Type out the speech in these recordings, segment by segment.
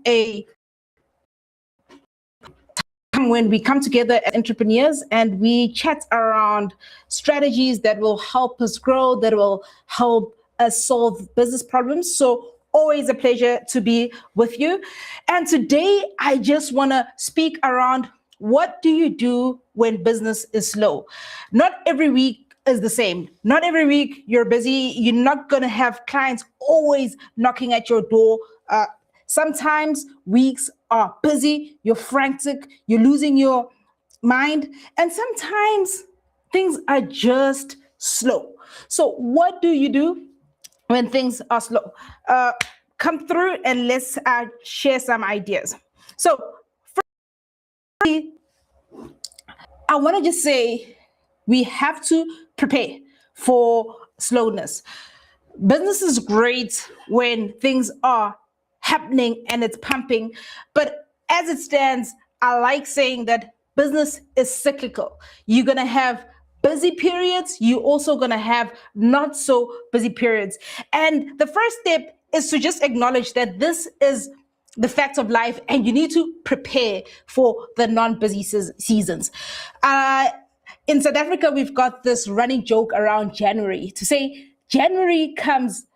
a time when we come together as entrepreneurs and we chat around strategies that will help us grow, that will help us solve business problems. So always a pleasure to be with you. And today I just want to speak around, what do you do when business is slow? Not every week is the same. Not every week you're busy. You're not going to have clients always knocking at your door. Sometimes weeks are busy, you're frantic, you're losing your mind, and sometimes things are just slow. So what do you do when things are slow? Come through and let's share some ideas. So firstly, I want to just say we have to prepare for slowness. Business is great when things are happening and it's pumping, but as it stands, I like saying that business is cyclical. You're going to have busy periods, you're also going to have not so busy periods. And the first step is to just acknowledge that this is the fact of life and you need to prepare for the non-busy seasons. In South Africa, we've got this running joke around January to say January comes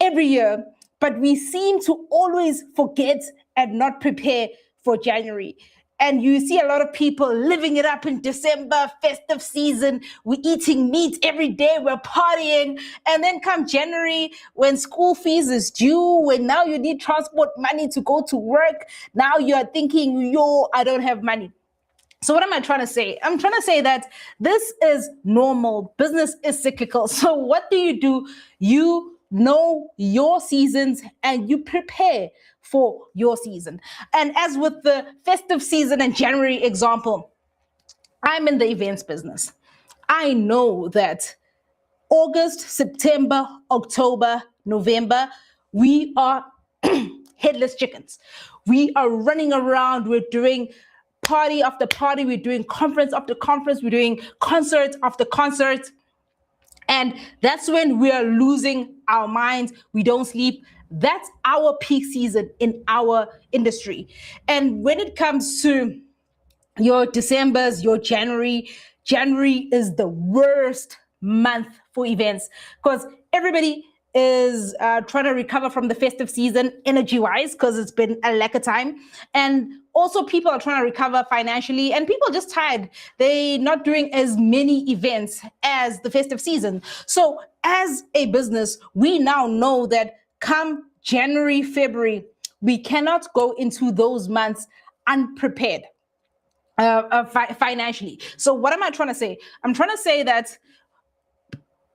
every year, but we seem to always forget and not prepare for January. And you see a lot of people living it up in December, festive season. We're eating meat every day, we're partying. And then come January, when school fees is due, when now you need transport money to go to work, now you're thinking, I don't have money. So what am I trying to say? I'm trying to say that this is normal. Business is cyclical. So what do? You know your seasons and you prepare for your season. And as with the festive season and January example, I'm in the events business. I know that August, September, October, November, we are headless chickens. We are running around, we're doing party after party, we're doing conference after conference, we're doing concert after concert. And that's when we are losing our minds. We don't sleep. That's our peak season in our industry. And when it comes to your Decembers, your January is the worst month for events because everybody is trying to recover from the festive season energy-wise because it's been a lack of time. And also people are trying to recover financially and people are just tired. They're not doing as many events as the festive season. So as a business, we now know that come January, February, we cannot go into those months unprepared financially. So what am I trying to say? I'm trying to say that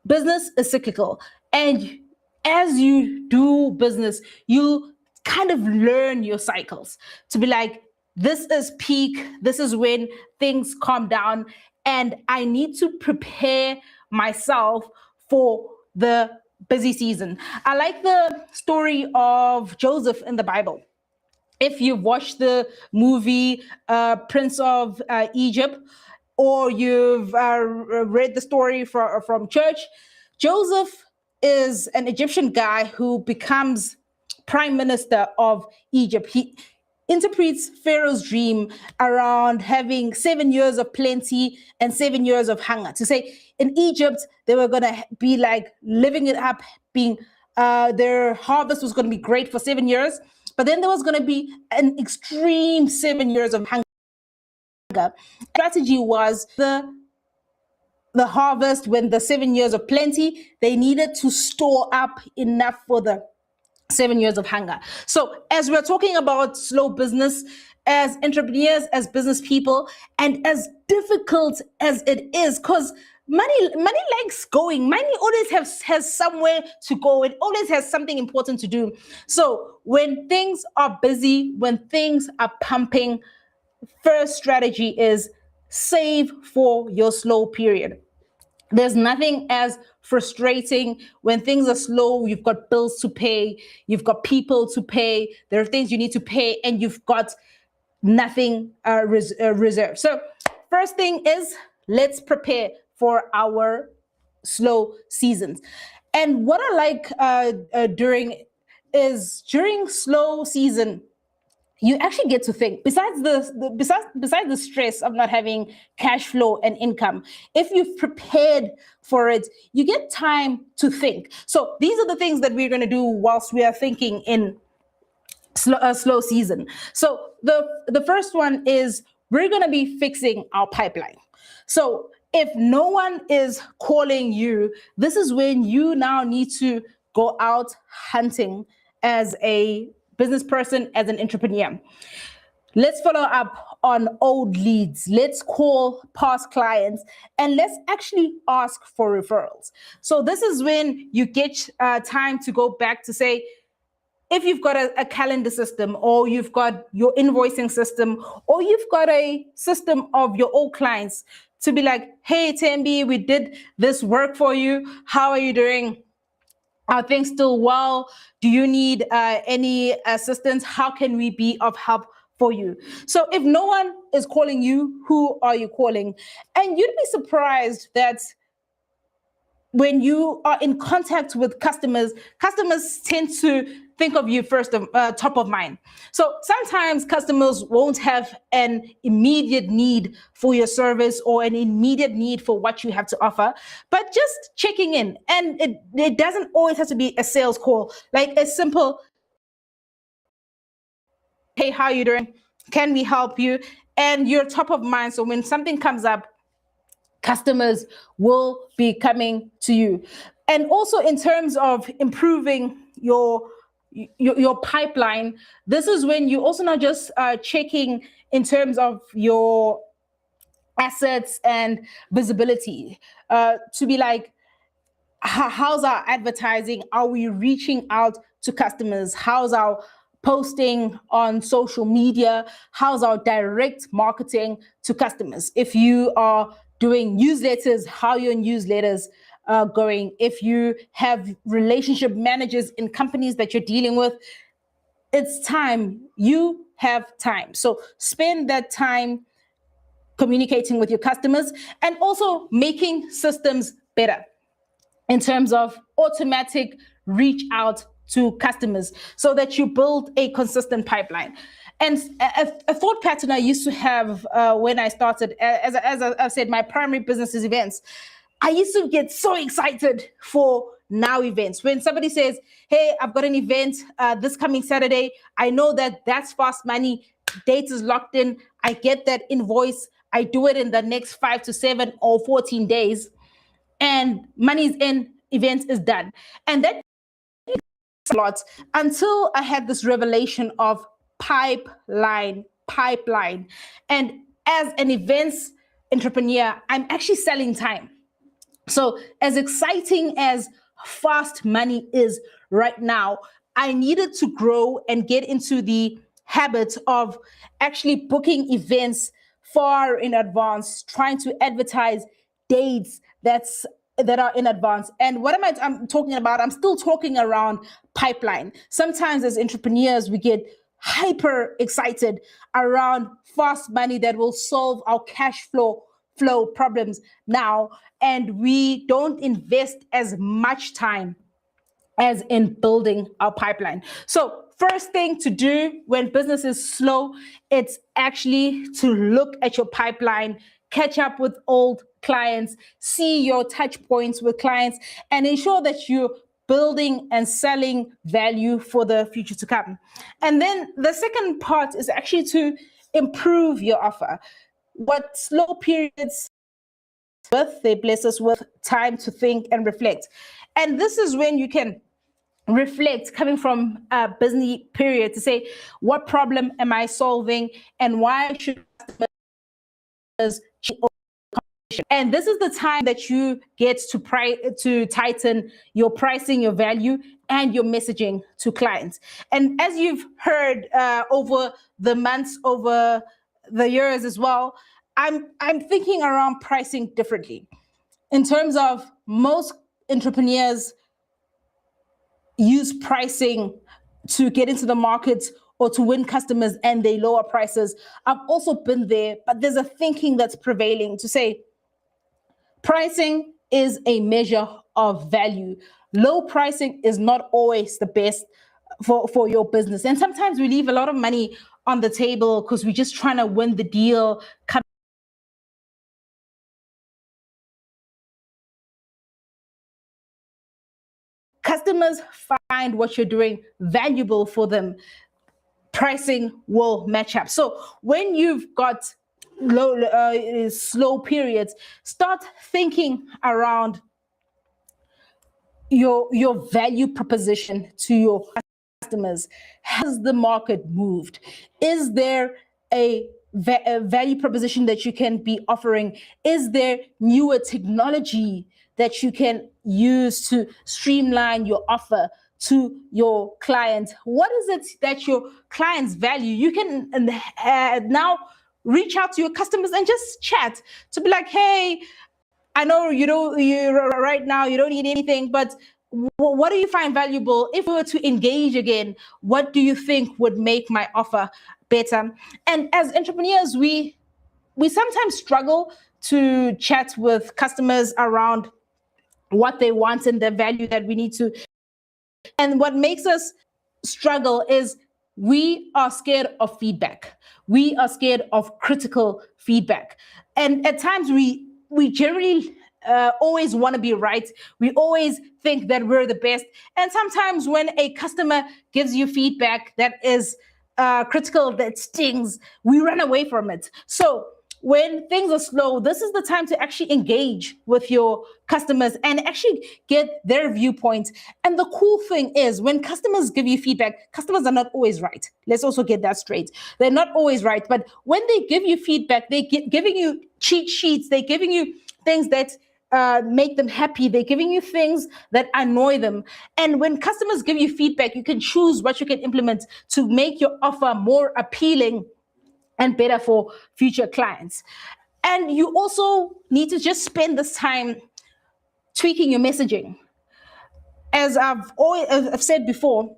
business is cyclical. And as you do business, you kind of learn your cycles to be like, this is peak, this is when things calm down, and I need to prepare myself for the busy season. I like the story of Joseph in the Bible. If you've watched the movie Prince of Egypt, or you've read the story from church, Joseph is an Egyptian guy who becomes prime minister of Egypt. He interprets Pharaoh's dream around having 7 years of plenty and 7 years of hunger. To say in Egypt, they were going to be like living it up, being their harvest was going to be great for 7 years. But then there was going to be an extreme 7 years of hunger. Strategy was the harvest, when the 7 years of plenty, they needed to store up enough for the 7 years of hunger. So as we're talking about slow business, as entrepreneurs, as business people, and as difficult as it is, because money likes going. Money always has somewhere to go. It always has something important to do. So when things are busy, when things are pumping, first strategy is save for your slow period. There's nothing as frustrating when things are slow. You've got bills to pay, you've got people to pay, there are things you need to pay, and you've got nothing reserved. So first thing is, let's prepare for our slow seasons. And what I like during slow season, you actually get to think. Besides the stress of not having cash flow and income, if you've prepared for it, you get time to think. So these are the things that we're going to do whilst we are thinking in slow season. So the first one is we're going to be fixing our pipeline. So if no one is calling you, this is when you now need to go out hunting as a business person, as an entrepreneur. Let's follow up on old leads. Let's call past clients and let's actually ask for referrals. So this is when you get time to go back to say, if you've got a calendar system, or you've got your invoicing system, or you've got a system of your old clients, to be like, hey, Tembi, we did this work for you. How are you doing? Are things still well? Do you need any assistance? How can we be of help for you? So if no one is calling you, who are you calling? And you'd be surprised that when you are in contact with customers tend to think of you first, top of mind. So sometimes customers won't have an immediate need for your service or an immediate need for what you have to offer, but just checking in. And it doesn't always have to be a sales call, like a simple, hey, how are you doing? Can we help you? And you're top of mind. So when something comes up, customers will be coming to you. And also in terms of improving your pipeline, this is when you also not just checking in terms of your assets and visibility, to be like, how's our advertising? Are we reaching out to customers? How's our posting on social media? How's our direct marketing to customers? If you are doing newsletters, how your newsletters going? If you have relationship managers in companies that you're dealing with, it's time. You have time. So spend that time communicating with your customers and also making systems better in terms of automatic reach out to customers so that you build a consistent pipeline. And a thought pattern I used to have when I started, as I've said, my primary business is events. I used to get so excited for now events. When somebody says, hey, I've got an event this coming Saturday, I know that that's fast money, date is locked in, I get that invoice, I do it in the next 5 to 7 or 14 days, and money's in, events is done. And that a lot until I had this revelation of pipeline. And as an events entrepreneur, I'm actually selling time. So as exciting as fast money is right now, I needed to grow and get into the habit of actually booking events far in advance, trying to advertise dates that are in advance. And what I'm talking about? I'm still talking around pipeline. Sometimes as entrepreneurs, we get hyper excited around fast money that will solve our cash flow problems now, and we don't invest as much time as in building our pipeline. So first thing to do when business is slow, it's actually to look at your pipeline, catch up with old clients, see your touch points with clients, and ensure that you're building and selling value for the future to come. And then the second part is actually to improve your offer. What slow periods they bless us with time to think and reflect. And this is when you can reflect coming from a busy period to say, what problem am I solving and why should customers change? And this is the time that you get to tighten your pricing, your value, and your messaging to clients. And as you've heard over the months, over the years as well, I'm thinking around pricing differently. In terms of most entrepreneurs use pricing to get into the market or to win customers, and they lower prices. I've also been there, but there's a thinking that's prevailing to say pricing is a measure of value. Low pricing is not always the best for your business. And sometimes we leave a lot of money on the table because we're just trying to win the deal. Customers find what you're doing valuable for them, pricing will match up. So when you've got slow periods, start thinking around your value proposition to your customers. Has the market moved? Is there a value proposition that you can be offering? Is there newer technology that you can use to streamline your offer to your clients? What is it that your clients value? You can now reach out to your customers and just chat to be like, hey, I know you right now you don't need anything, but what do you find valuable? If we were to engage again, what do you think would make my offer better? And as entrepreneurs, we sometimes struggle to chat with customers around what they want and the value that we need to. And what makes us struggle is we are scared of feedback. We are scared of critical feedback. And at times we generally always want to be right. We always think that we're the best. And sometimes when a customer gives you feedback that is critical, that stings, we run away from it. So when things are slow, this is the time to actually engage with your customers and actually get their viewpoint. And the cool thing is when customers give you feedback, customers are not always right. Let's also get that straight. They're not always right. But when they give you feedback, they're giving you cheat sheets. They're giving you things that make them happy. They're giving you things that annoy them. And when customers give you feedback, you can choose what you can implement to make your offer more appealing and better for future clients. And you also need to just spend this time tweaking your messaging. As I've said before,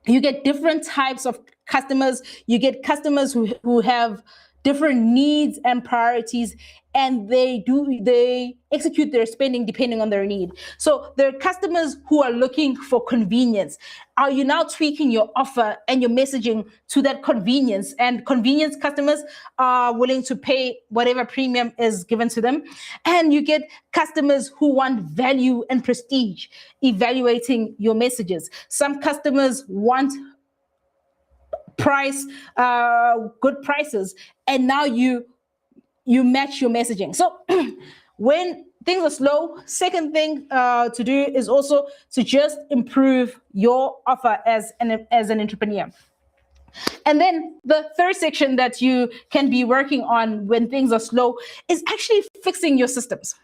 you get different types of customers. You get customers who have different needs and priorities, and they execute their spending depending on their need. So there are customers who are looking for convenience. Are you now tweaking your offer and your messaging to that convenience? And convenience customers are willing to pay whatever premium is given to them. And you get customers who want value and prestige, evaluating your messages. Some customers want good prices, and now you match your messaging. So when things are slow, second thing to do is also to just improve your offer as an entrepreneur. And then the third section that you can be working on when things are slow is actually fixing your systems.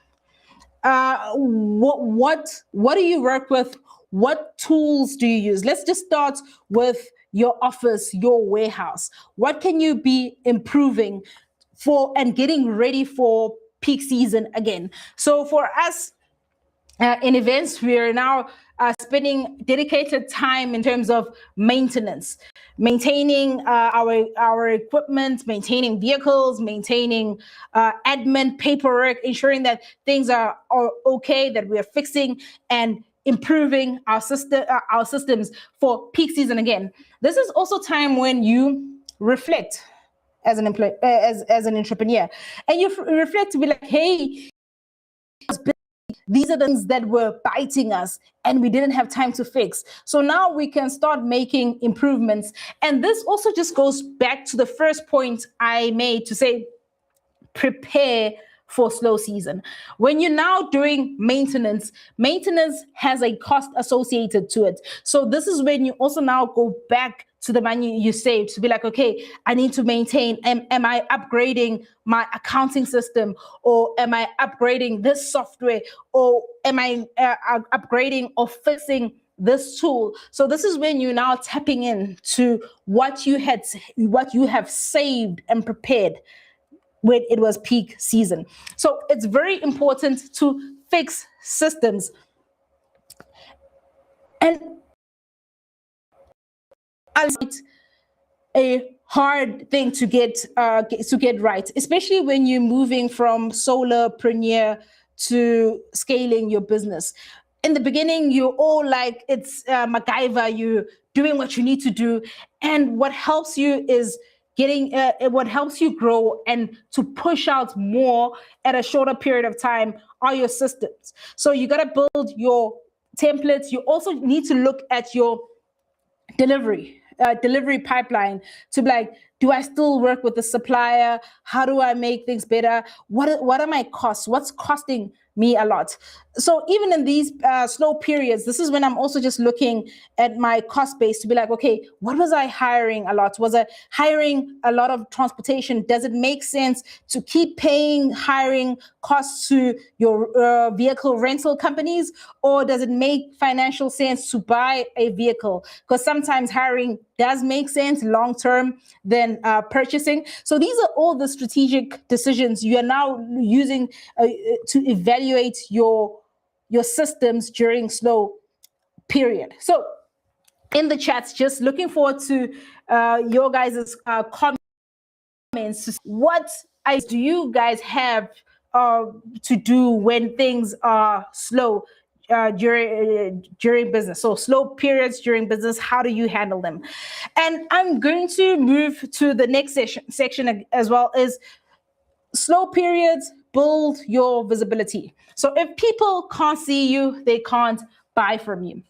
What do you work with? What tools do you use? Let's just start with your office, your warehouse. What can you be improving for and getting ready for peak season again? So for us in events, we are now spending dedicated time in terms of maintenance, maintaining our equipment, maintaining vehicles, maintaining admin paperwork, ensuring that things are okay, that we are fixing and improving our systems for peak season again. This is also time when you reflect as an entrepreneur, and you reflect to be like, hey, these are the things that were biting us and we didn't have time to fix. So now we can start making improvements. And this also just goes back to the first point I made to say, prepare for slow season. When you're now doing maintenance has a cost associated to it. So this is when you also now go back to the money you saved to be like, okay, I need to maintain, am I upgrading my accounting system, or am I upgrading this software, or am I upgrading or fixing this tool? So this is when you're now tapping in to what you have saved and prepared when it was peak season. So it's very important to fix systems. And a hard thing to get right, especially when you're moving from solopreneur to scaling your business. In the beginning, you're all like, it's MacGyver. You doing what you need to do. And what helps you is getting what helps you grow and to push out more at a shorter period of time are your systems. So you got to build your templates. You also need to look at your delivery pipeline to be like, do I still work with the supplier? How do I make things better? What are my costs? What's costing me a lot? So even in these slow periods, this is when I'm also just looking at my cost base to be like, okay, what was I hiring a lot? Was I hiring a lot of transportation? Does it make sense to keep paying hiring costs to your vehicle rental companies? Or does it make financial sense to buy a vehicle? Because sometimes hiring does make sense long term than purchasing. So these are all the strategic decisions you are now using to evaluate your systems during slow period. So in the chats, just looking forward to your guys' comments. What do you guys have to do when things are slow during business? So slow periods during business, how do you handle them? And I'm going to move to the next section as well, is slow periods build your visibility. So if people can't see you, they can't buy from you.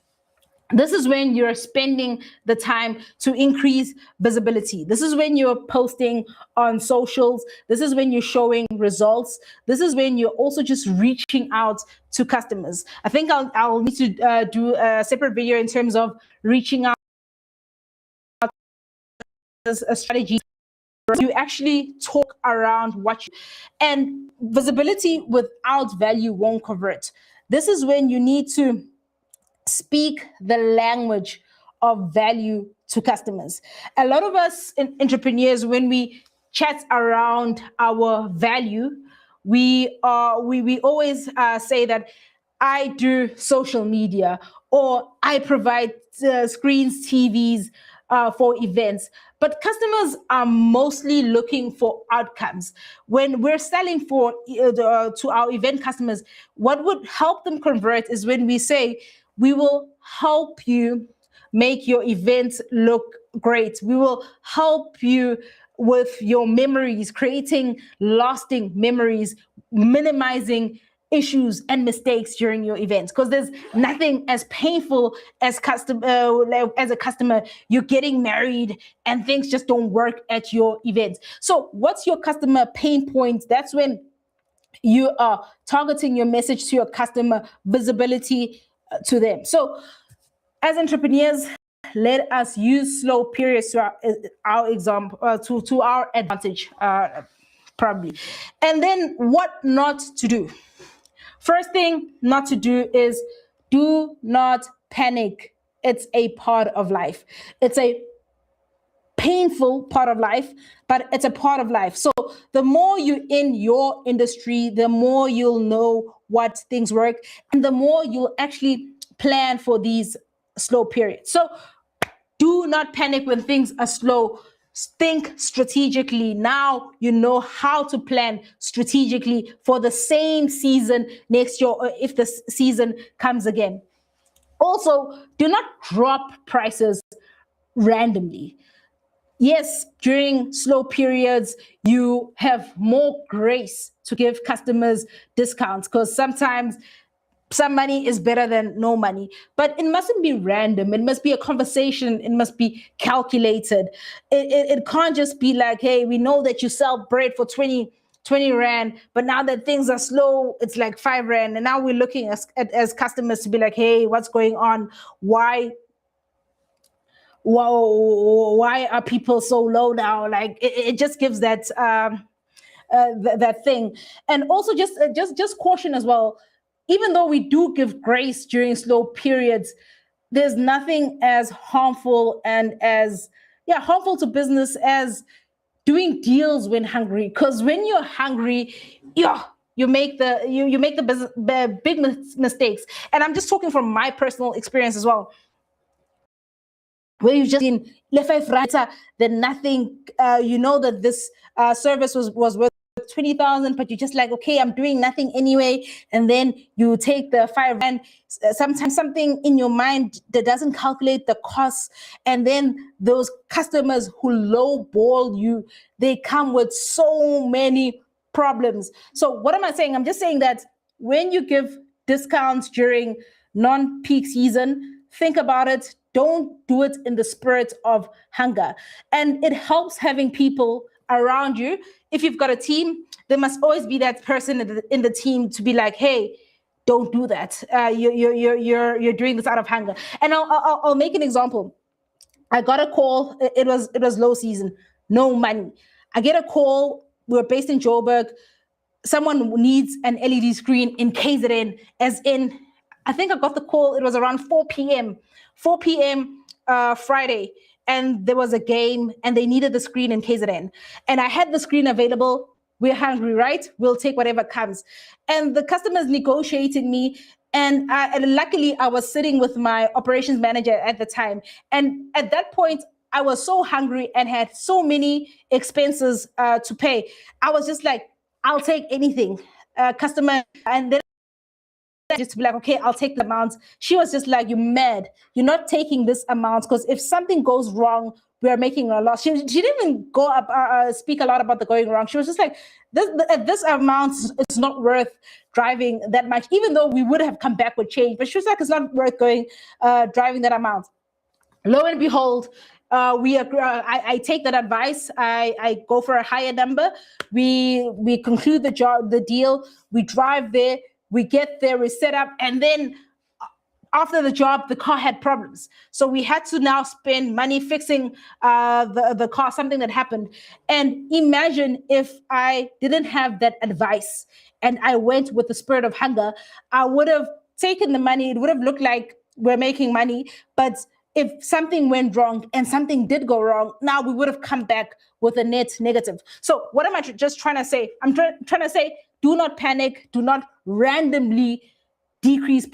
This is when you're spending the time to increase visibility. This is when you're posting on socials. This is when you're showing results. This is when you're also just reaching out to customers. I think I'll need to do a separate video in terms of reaching out as a strategy. You actually talk around what you, and visibility without value won't convert. This is when you need to speak the language of value to customers. A lot of us entrepreneurs, when we chat around our value, we always say that I do social media, or I provide screens, TVs for events. But customers are mostly looking for outcomes. When we're selling to our event customers, what would help them convert is when we say, we will help you make your events look great. We will help you with your memories, creating lasting memories, minimizing issues and mistakes during your events, because there's nothing as painful as as a customer, you're getting married and things just don't work at your events. So what's your customer pain point? That's when you are targeting your message to your customer, visibility to them. So as entrepreneurs, let us use slow periods to our example, to our advantage, probably. And then what not to do. First thing not to do is do not panic. It's a part of life. It's a painful part of life, but it's a part of life. So the more you in your industry, the more you'll know what things work, and the more you'll actually plan for these slow periods. So do not panic when things are slow. Think strategically. Now you know how to plan strategically for the same season next year, or if the season comes again. Also, do not drop prices randomly. Yes, during slow periods, you have more grace to give customers discounts, because sometimes some money is better than no money, but it mustn't be random. It must be a conversation. It must be calculated. It can't just be like, hey, we know that you sell bread for 20 Rand, but now that things are slow, it's like 5 Rand. And now we're looking as customers to be like, hey, what's going on? Why are people so low now? Like it just gives that that thing. And also just caution as well. Even though we do give grace during slow periods, there's nothing as harmful and as harmful to business as doing deals when hungry. Because when you're hungry, you make the business big mistakes. And I'm just talking from my personal experience as well, where you've just been left right, then nothing, you know that this service was worth with 20,000, but you're just like, okay, I'm doing nothing anyway. And then you take the 5 rand, sometimes something in your mind that doesn't calculate the costs. And then those customers who lowball you, they come with so many problems. So what am I saying? I'm just saying that when you give discounts during non-peak season, think about it. Don't do it in the spirit of hunger. And it helps having people around you. If you've got a team, there must always be that person in the team to be like, hey, don't do that. You're doing this out of hunger. And I'll make an example. I got a call. It was low season, no money. I get a call. We're based in Joburg. Someone needs an LED screen in KZN, as in, I think I got the call. It was around 4 p.m. Friday, and there was a game, and they needed the screen in KZN, and I had the screen available. We're hungry, right? We'll take whatever comes. And the customer's negotiating me. And luckily, I was sitting with my operations manager at the time. And at that point, I was so hungry and had so many expenses to pay. I was just like, I'll take anything, customer. And then just to be like, okay, I'll take the amount. She was just like, you're mad. You're not taking this amount because if something goes wrong, we are making a loss. She didn't even go up speak a lot about the going wrong. She was just like, this amount is not worth driving that much, even though we would have come back with change. But she was like, it's not worth going driving that amount. Lo and behold, I take that advice. I go for a higher number. We conclude the deal. We drive there. We get there. We set up, and then after the job, the car had problems. So we had to now spend money fixing the car, something that happened. And imagine if I didn't have that advice and I went with the spirit of hunger, I would have taken the money. It would have looked like we're making money. But if something went wrong and something did go wrong, now we would have come back with a net negative. So what am I just trying to say? I'm trying to say, do not panic. Do not randomly decrease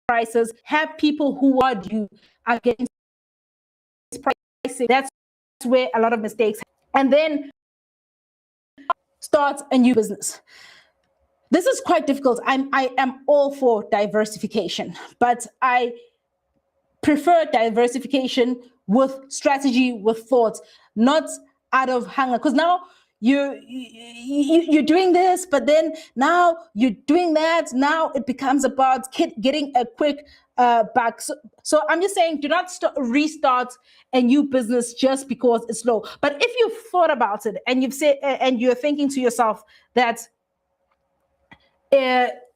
prices. Have people who are you against pricing. That's where a lot of mistakes happen. And then start a new business. This is quite difficult. I am all for diversification, but I prefer diversification with strategy, with thought, not out of hunger. Because now you're doing this, but then now you're doing that. Now it becomes about getting a quick buck. So I'm just saying, do not restart a new business just because it's low. But if you've thought about it and you've said, and you're thinking to yourself that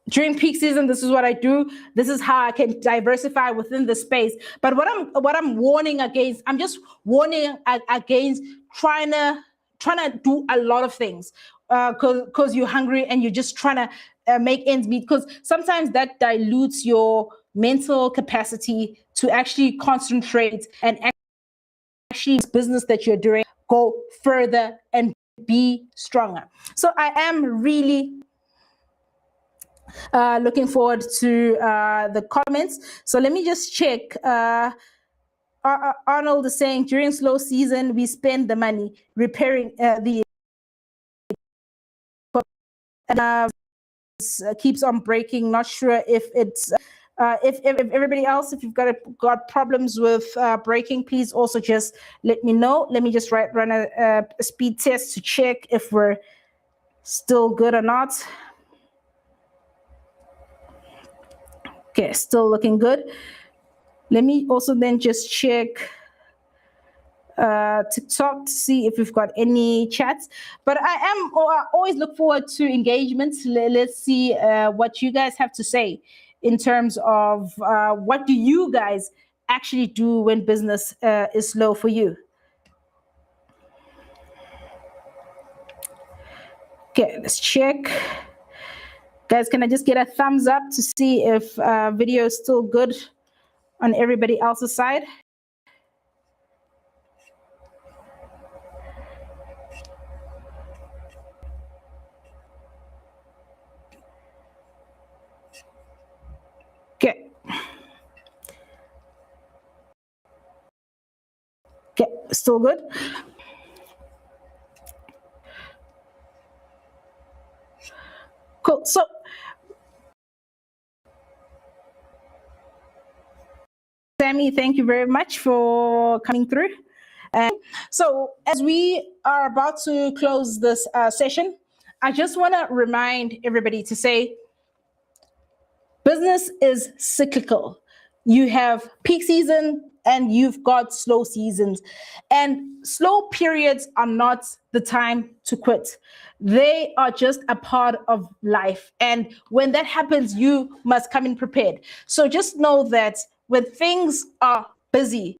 during peak season, this is what I do. This is how I can diversify within the space. But what I'm warning against, I'm just warning against trying to do a lot of things because you're hungry and you're just trying to make ends meet. Because sometimes that dilutes your mental capacity to actually concentrate and actually business that you're doing go further and be stronger. So I am really looking forward to the comments. So let me just check. Arnold is saying during slow season, we spend the money repairing the keeps on breaking. Not sure if it's if everybody else, if you've got problems with breaking, please also just let me know. Let me just run a speed test to check if we're still good or not. Okay, still looking good. Let me also then just check TikTok to see if we've got any chats. But I always look forward to engagements. Let's see what you guys have to say in terms of what do you guys actually do when business is slow for you. Okay, let's check. Guys, can I just get a thumbs up to see if video is still good on everybody else's side? Okay. Okay, still good. So Sammy, thank you very much for coming through. So as we are about to close this session, I just want to remind everybody to say business is cyclical. You have peak season and you've got slow seasons. And slow periods are not the time to quit. They are just a part of life. And when that happens, you must come in prepared. So just know that when things are busy,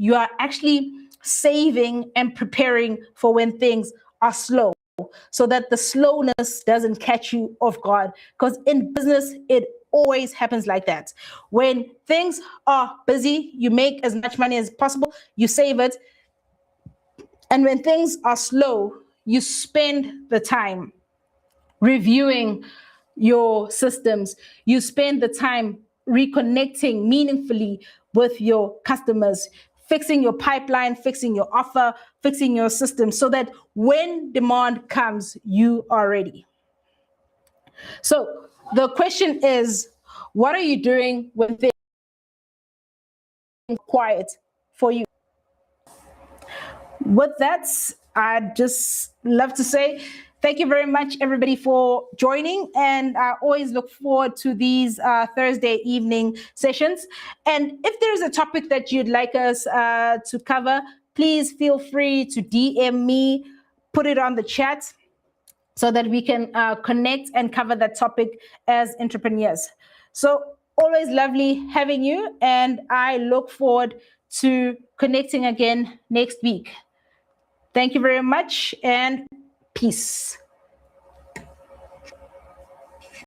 you are actually saving and preparing for when things are slow, so that the slowness doesn't catch you off guard. Because in business, it always happens like that. When things are busy, you make as much money as possible, you save it. And when things are slow, you spend the time reviewing your systems, you spend the time reconnecting meaningfully with your customers, fixing your pipeline, fixing your offer, fixing your system, so that when demand comes, you are ready. So the question is, what are you doing when things are quiet for you? With that, I'd just love to say thank you very much, everybody, for joining. And I always look forward to these Thursday evening sessions. And if there's a topic that you'd like us to cover, please feel free to DM me, put it on the chat so that we can connect and cover that topic as entrepreneurs. So always lovely having you. And I look forward to connecting again next week. Thank you very much and peace.